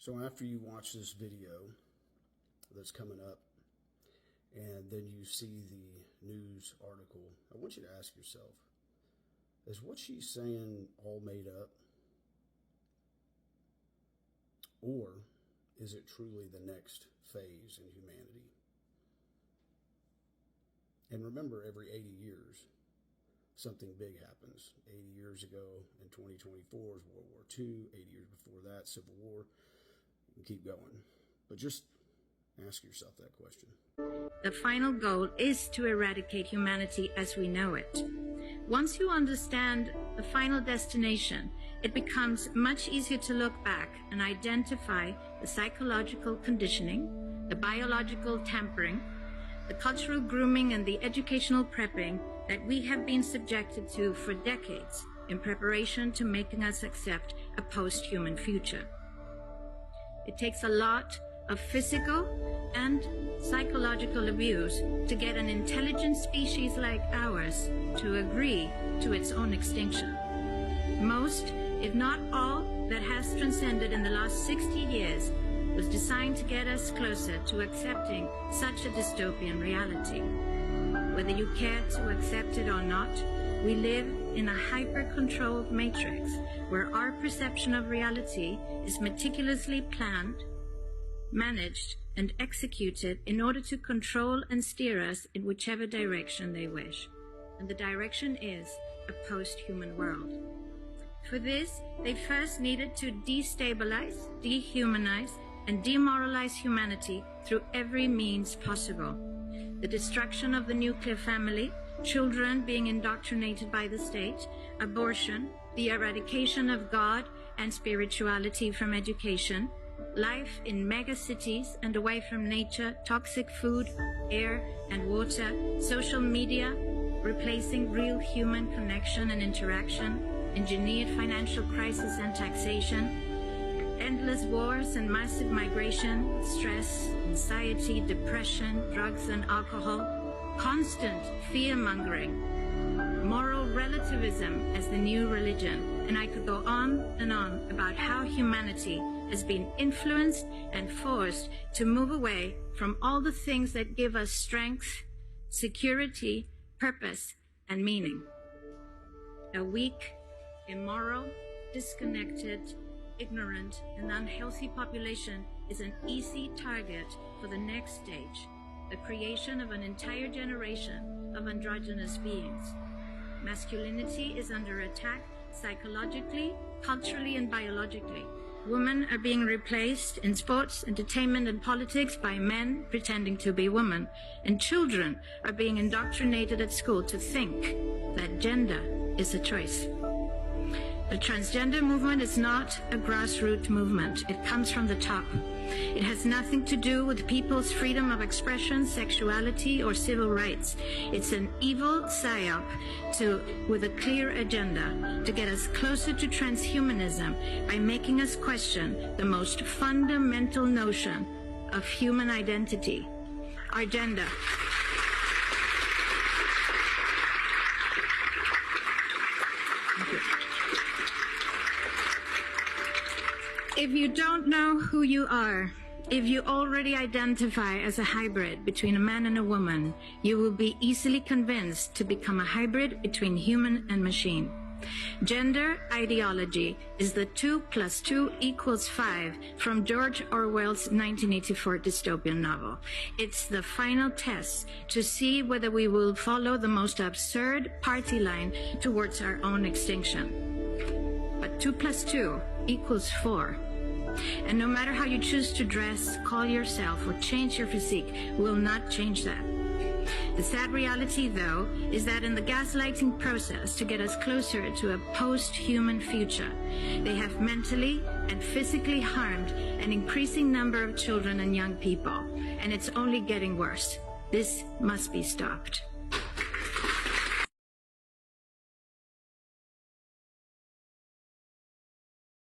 So after you watch this video that's coming up, and then you see the news article, I want you to ask yourself, is what she's saying all made up? Or is it truly the next phase in humanity? And remember, every 80 years, something big happens. 80 years ago in 2024 is World War II. 80 years before that, Civil War. You can keep going. But just ask yourself that question. The final goal is to eradicate humanity as we know it. Once you understand the final destination, it becomes much easier to look back and identify the psychological conditioning, the biological tampering, the cultural grooming, and the educational prepping that we have been subjected to for decades in preparation to making us accept a post-human future. It takes a lot of physical and psychological abuse to get an intelligent species like ours to agree to its own extinction. Most, if not all, that has transcended in the last 60 years was designed to get us closer to accepting such a dystopian reality. Whether you care to accept it or not, we live in a hyper-controlled matrix where our perception of reality is meticulously planned, managed, and executed in order to control and steer us in whichever direction they wish. And the direction is a post-human world. For this, they first needed to destabilize, dehumanize, and demoralize humanity through every means possible. The destruction of the nuclear family, children being indoctrinated by the state, abortion, the eradication of God and spirituality from education, life in megacities and away from nature, toxic food, air and water, social media, replacing real human connection and interaction, engineered financial crisis and taxation, endless wars and massive migration, stress, anxiety, depression, drugs and alcohol, constant fear-mongering, moral relativism as the new religion, and I could go on and on about how humanity has been influenced and forced to move away from all the things that give us strength, security, purpose, and meaning. A weak, immoral, disconnected, ignorant, and unhealthy population is an easy target for the next stage, the creation of an entire generation of androgynous beings. Masculinity is under attack psychologically, culturally, and biologically. Women are being replaced in sports, entertainment, and politics by men pretending to be women. And children are being indoctrinated at school to think that gender is a choice. The transgender movement is not a grassroots movement. It comes from the top. It has nothing to do with people's freedom of expression, sexuality, or civil rights. It's an evil psyop with a clear agenda to get us closer to transhumanism by making us question the most fundamental notion of human identity, our gender. If you don't know who you are, if you already identify as a hybrid between a man and a woman, you will be easily convinced to become a hybrid between human and machine. Gender ideology is the 2 + 2 = 5 from George Orwell's 1984 dystopian novel. It's the final test to see whether we will follow the most absurd party line towards our own extinction. But 2 + 2 = 4. And no matter how you choose to dress, call yourself, or change your physique, will not change that. The sad reality, though, is that in the gaslighting process to get us closer to a post-human future, they have mentally and physically harmed an increasing number of children and young people. And it's only getting worse. This must be stopped.